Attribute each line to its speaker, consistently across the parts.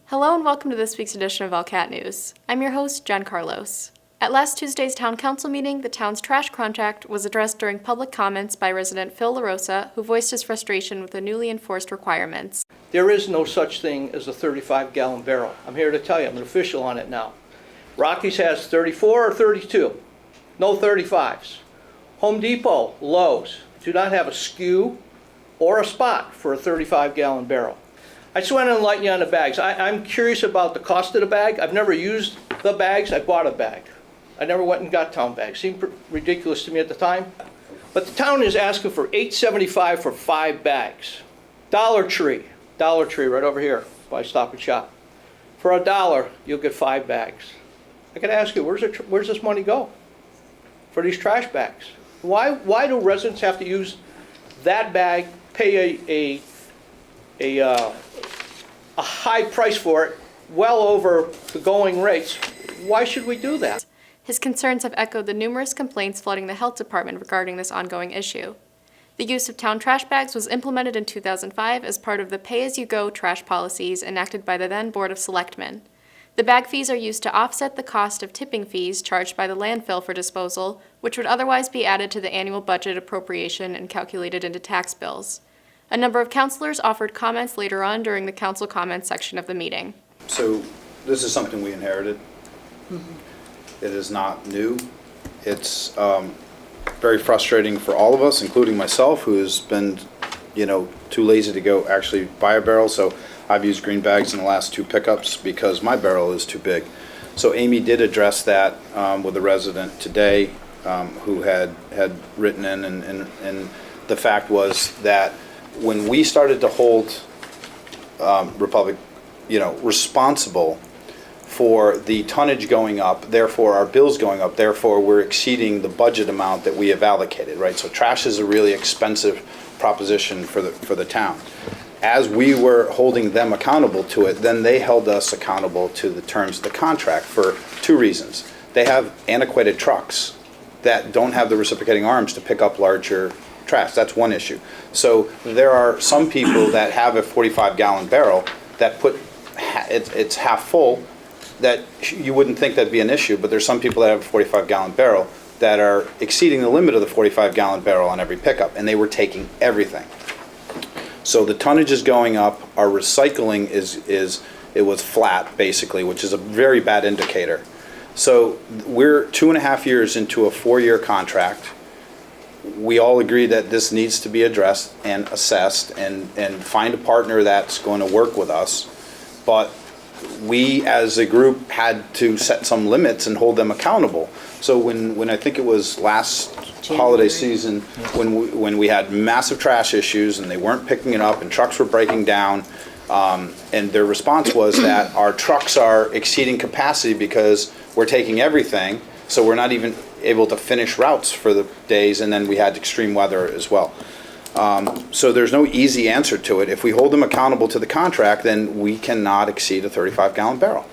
Speaker 1: Hello and welcome to this week's edition of ELCAT News. I'm your host, Jen Carlos. At last Tuesday's Town Council meeting, the town's trash contract was addressed during public comments by resident Phil LaRosa, who voiced his frustration with the newly enforced requirements.
Speaker 2: There is no such thing as a 35-gallon barrel. I'm here to tell you, I'm an official on it now. Rockies has 34 or 32, no 35s. Home Depot, Lowe's, do not have a SKU or a spot for a 35-gallon barrel. I just want to enlighten you on the bags. I'm curious about the cost of the bag. I've never used the bags. I bought a bag. I never went and got town bags. Seemed ridiculous to me at the time. But the town is asking for $8.75 for 5 bags. Dollar Tree right over here by Stop and Shop. For $1, you'll get 5 bags. I gotta ask you, where's this money go for these trash bags? Why do residents have to use that bag, pay a high price for it, well over the going rates? Why should we do that?
Speaker 1: His concerns have echoed the numerous complaints flooding the health department regarding this ongoing issue. The use of town trash bags was implemented in 2005 as part of the pay-as-you-go trash policies enacted by the then Board of Selectmen. The bag fees are used to offset the cost of tipping fees charged by the landfill for disposal, which would otherwise be added to the annual budget appropriation and calculated into tax bills. A number of councilors offered comments later on during the council comments section of the meeting.
Speaker 3: So this is something we inherited. It is not new. It's very frustrating for all of us, including myself, who has been, too lazy to go actually buy a barrel. So I've used green bags in the last 2 pickups because my barrel is too big. So Amy did address that with a resident today who had written in, and the fact was that when we started to hold Republic, responsible for the tonnage going up, therefore our bills going up, therefore we're exceeding the budget amount that we have allocated, right? So trash is a really expensive proposition for the town. As we were holding them accountable to it, then they held us accountable to the terms of the contract for 2 reasons. They have antiquated trucks that don't have the reciprocating arms to pick up larger trash. That's one issue. So there are some people that have a 45-gallon barrel that it's half full, that you wouldn't think that'd be an issue, but there's some people that have a 45-gallon barrel that are exceeding the limit of the 45-gallon barrel on every pickup, and they were taking everything. So the tonnage is going up. Our recycling it was flat basically, which is a very bad indicator. So we're 2.5 years into a 4-year contract. We all agree that this needs to be addressed and assessed and find a partner that's going to work with us. But we as a group had to set some limits and hold them accountable. So when I think it was last holiday season, when we had massive trash issues and they weren't picking it up and trucks were breaking down, and their response was that our trucks are exceeding capacity because we're taking everything, so we're not even able to finish routes for the days, and then we had extreme weather as well. So there's no easy answer to it. If we hold them accountable to the contract, then we cannot exceed a 35-gallon barrel.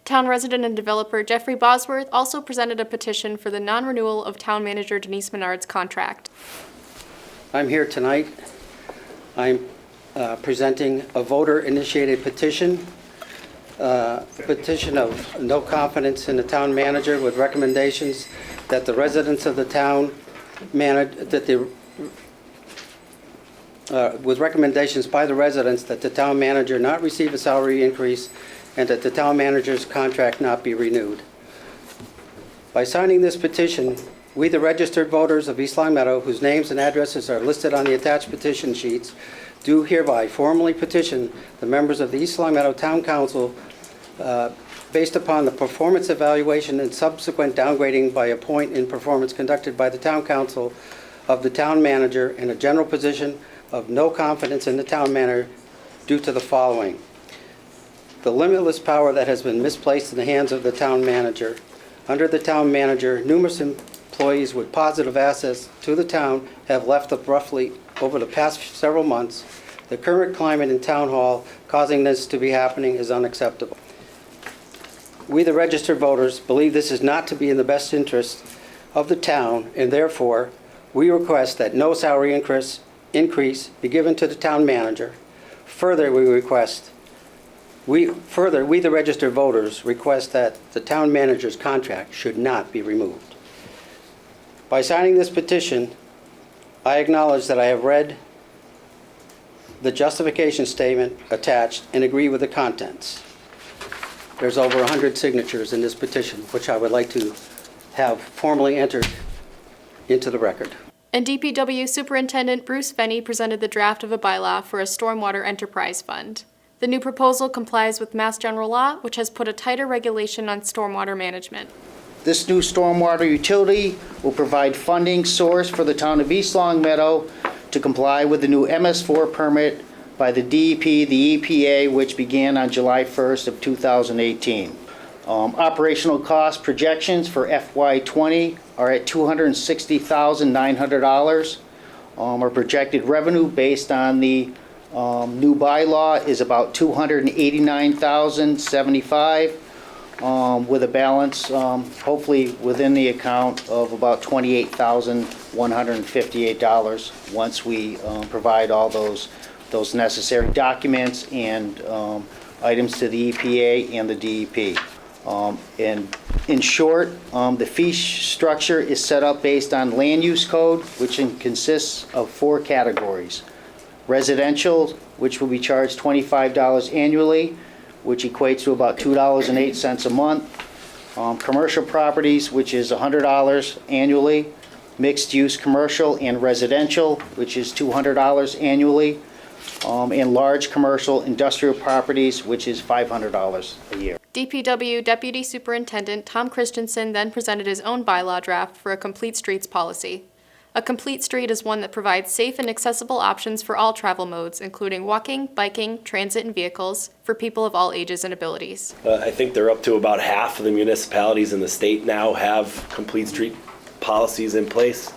Speaker 1: Town resident and developer Jeffrey Bosworth also presented a petition for the non-renewal of town manager Denise Menard's contract.
Speaker 4: I'm here tonight. I'm presenting a voter-initiated petition, petition of no confidence in the town manager with recommendations that the residents of the town with recommendations by the residents that the town manager not receive a salary increase and that the town manager's contract not be renewed. By signing this petition, we, the registered voters of East Long Meadow, whose names and addresses are listed on the attached petition sheets, do hereby formally petition the members of the East Long Meadow Town Council based upon the performance evaluation and subsequent downgrading by a point in performance conducted by the Town Council of the town manager in a general position of no confidence in the town manager due to the following: the limitless power that has been misplaced in the hands of the town manager. Under the town manager, numerous employees with positive assets to the town have left abruptly over the past several months. The current climate in town hall causing this to be happening is unacceptable. We, the registered voters, believe this is not to be in the best interest of the town, and therefore we request that no salary increase be given to the town manager. Further, we request We, the registered voters, request that the town manager's contract should not be removed. By signing this petition, I acknowledge that I have read the justification statement attached and agree with the contents. There's over 100 signatures in this petition, which I would like to have formally entered into the record.
Speaker 1: And DPW Superintendent Bruce Fenney presented the draft of a bylaw for a stormwater enterprise fund. The new proposal complies with Mass General Law, which has put a tighter regulation on stormwater management.
Speaker 5: This new stormwater utility will provide funding source for the town of East Long Meadow to comply with the new MS4 permit by the DEP, the EPA, which began on July 1st of 2018. Operational cost projections for FY20 are at $260,900. Our projected revenue based on the new bylaw is about $289,075, with a balance hopefully within the account of about $28,158 once we provide all those necessary documents and items to the EPA and the DEP. And in short, the fee structure is set up based on land use code, which consists of 4 categories. Residential, which will be charged $25 annually, which equates to about $2.08 a month. Commercial properties, which is $100 annually. Mixed use commercial and residential, which is $200 annually. And large commercial industrial properties, which is $500 a year.
Speaker 1: DPW Deputy Superintendent Tom Christensen then presented his own bylaw draft for a complete streets policy. A complete street is one that provides safe and accessible options for all travel modes, including walking, biking, transit, and vehicles, for people of all ages and abilities.
Speaker 6: I think they're up to about half of the municipalities in the state now have complete street policies in place.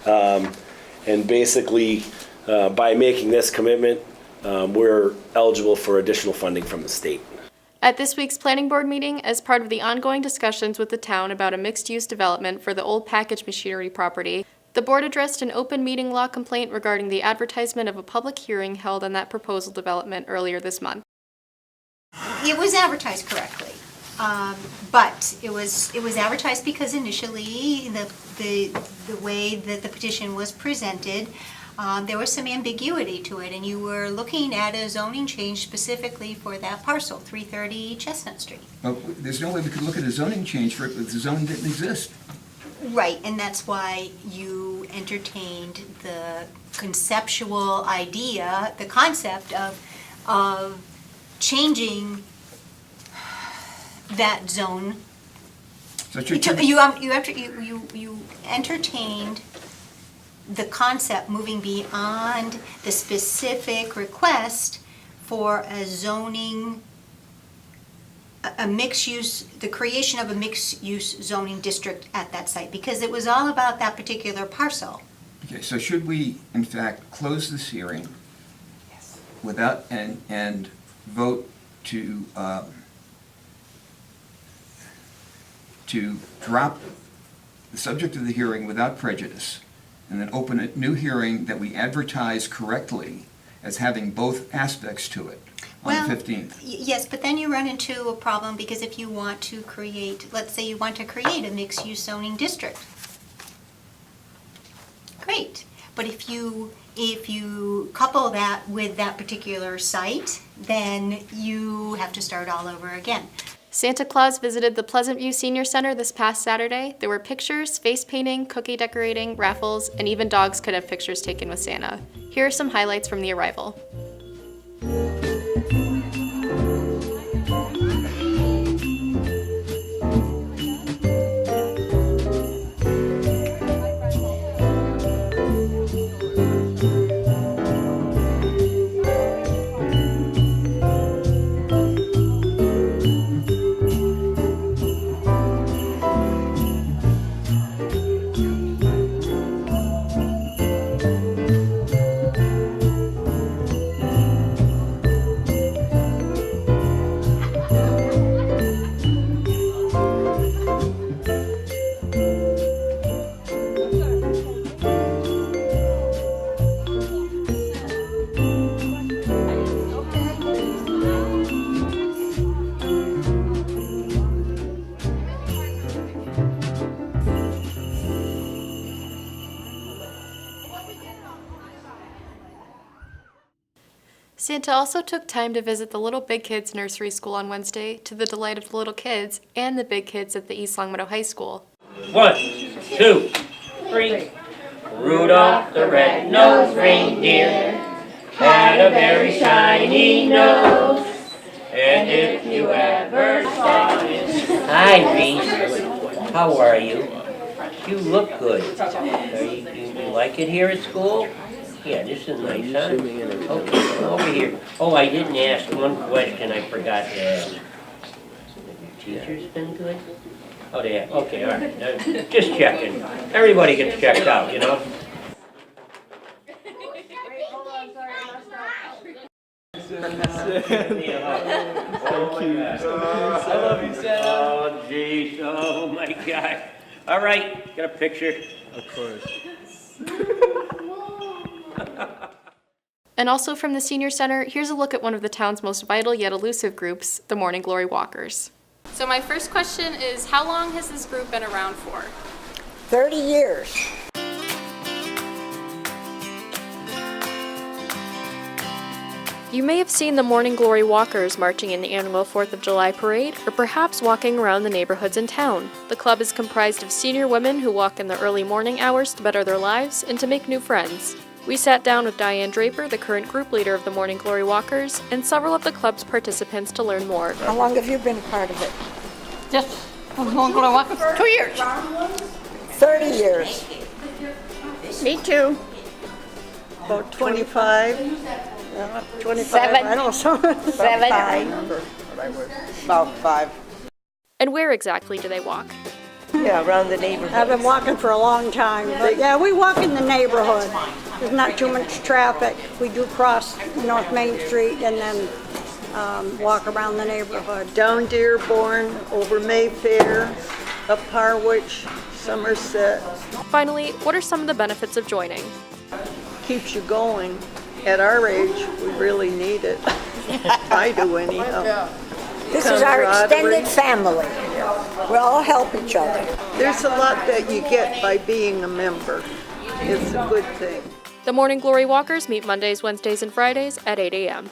Speaker 6: And basically, by making this commitment, we're eligible for additional funding from the state.
Speaker 1: At this week's Planning Board meeting, as part of the ongoing discussions with the town about a mixed-use development for the old package machinery property, the board addressed an open meeting law complaint regarding the advertisement of a public hearing held on that proposal development earlier this month.
Speaker 7: It was advertised correctly, but it was advertised because initially the way that the petition was presented, there was some ambiguity to it, and you were looking at a zoning change specifically for that parcel, 330 Chestnut Street.
Speaker 8: Well, there's no way we could look at a zoning change for it if the zone didn't exist.
Speaker 7: Right, and that's why you entertained the conceptual idea, the concept of changing that zone.
Speaker 8: So
Speaker 7: You entertained the concept moving beyond the specific request for a zoning, a mixed use, the creation of a mixed use zoning district at that site, because it was all about that particular parcel.
Speaker 8: Okay, so should we, in fact, close this hearing without, and vote to drop the subject of the hearing without prejudice, and then open a new hearing that we advertise correctly as having both aspects to it on the 15th?
Speaker 7: Yes, but then you run into a problem, because if you want to create, let's say you want to create a mixed-use zoning district. Great, but if you couple that with that particular site, then you have to start all over again.
Speaker 1: Santa Claus visited the Pleasant View Senior Center this past Saturday. There were pictures, face painting, cookie decorating, raffles, and even dogs could have pictures taken with Santa. Here are some highlights from the arrival. Santa also took time to visit the Little Big Kids nursery school on Wednesday, to the delight of the little kids and the big kids at the East Longmeadow High School.
Speaker 9: 1, 2, 3. Rudolph the red-nosed reindeer had a very shiny nose. And if you ever saw it... Hi, Reese. How are you? You look good. You like it here at school? Yeah, this is nice, huh? Okay, come over here. Oh, I didn't ask one question I forgot to ask. Have your teachers been good? Oh, they have. Okay, all right. Just checking. Everybody gets checked out, you know? I love you, Santa. Oh, jeez. Oh, my God. All right, got a picture. Of course.
Speaker 1: And also from the Senior Center, here's a look at one of the town's most vital yet elusive groups, the Morning Glory Walkers. So my first question is, how long has this group been around for?
Speaker 10: 30 years.
Speaker 1: You may have seen the Morning Glory Walkers marching in the annual 4th of July parade, or perhaps walking around the neighborhoods in town. The club is comprised of senior women who walk in the early morning hours to better their lives and to make new friends. We sat down with Diane Draper, the current group leader of the Morning Glory Walkers, and several of the club's participants to learn more.
Speaker 10: How long have you been a part of it?
Speaker 11: Just, Morning Glory Walkers, 2 years.
Speaker 10: 30 years.
Speaker 11: Me too.
Speaker 10: About 25. 25,
Speaker 11: Seven.
Speaker 10: I don't know.
Speaker 11: 7.
Speaker 10: About 5.
Speaker 1: And where exactly do they walk?
Speaker 10: Yeah, around the neighborhood.
Speaker 12: I've been walking for a long time, but yeah, we walk in the neighborhood. There's not too much traffic. We do cross North Main Street and then walk around the neighborhood.
Speaker 10: Down Dearborn, over Mayfair, up Harwich, Somerset.
Speaker 1: Finally, what are some of the benefits of joining?
Speaker 10: Keeps you going. At our age, we really need it. I do anyhow.
Speaker 12: This is our extended family. We all help each other.
Speaker 10: There's a lot that you get by being a member. It's a good thing.
Speaker 1: The Morning Glory Walkers meet Mondays, Wednesdays, and Fridays at 8 a.m.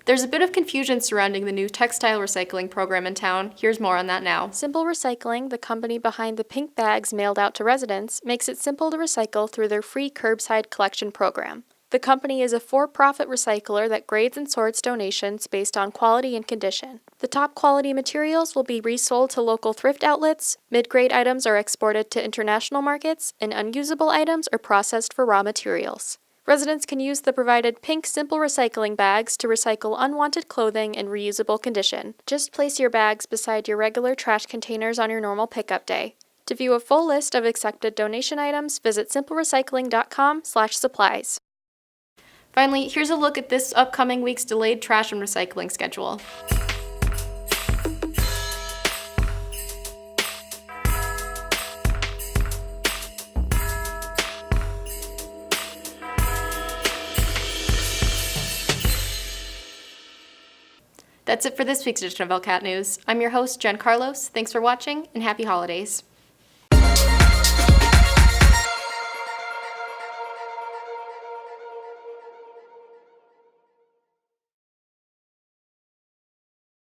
Speaker 1: There's a bit of confusion surrounding the new textile recycling program in town. Here's more on that now. Simple Recycling, the company behind the pink bags mailed out to residents, makes it simple to recycle through their free curbside collection program. The company is a for-profit recycler that grades and sorts donations based on quality and condition. The top quality materials will be resold to local thrift outlets, mid-grade items are exported to international markets, and unusable items are processed for raw materials. Residents can use the provided pink Simple Recycling bags to recycle unwanted clothing in reusable condition. Just place your bags beside your regular trash containers on your normal pickup day. To view a full list of accepted donation items, visit simplerecycling.com/supplies. Finally, here's a look at this upcoming week's delayed trash and recycling schedule. That's it for this week's edition of ELCAT News. I'm your host, Jen Carlos. Thanks for watching, and happy holidays.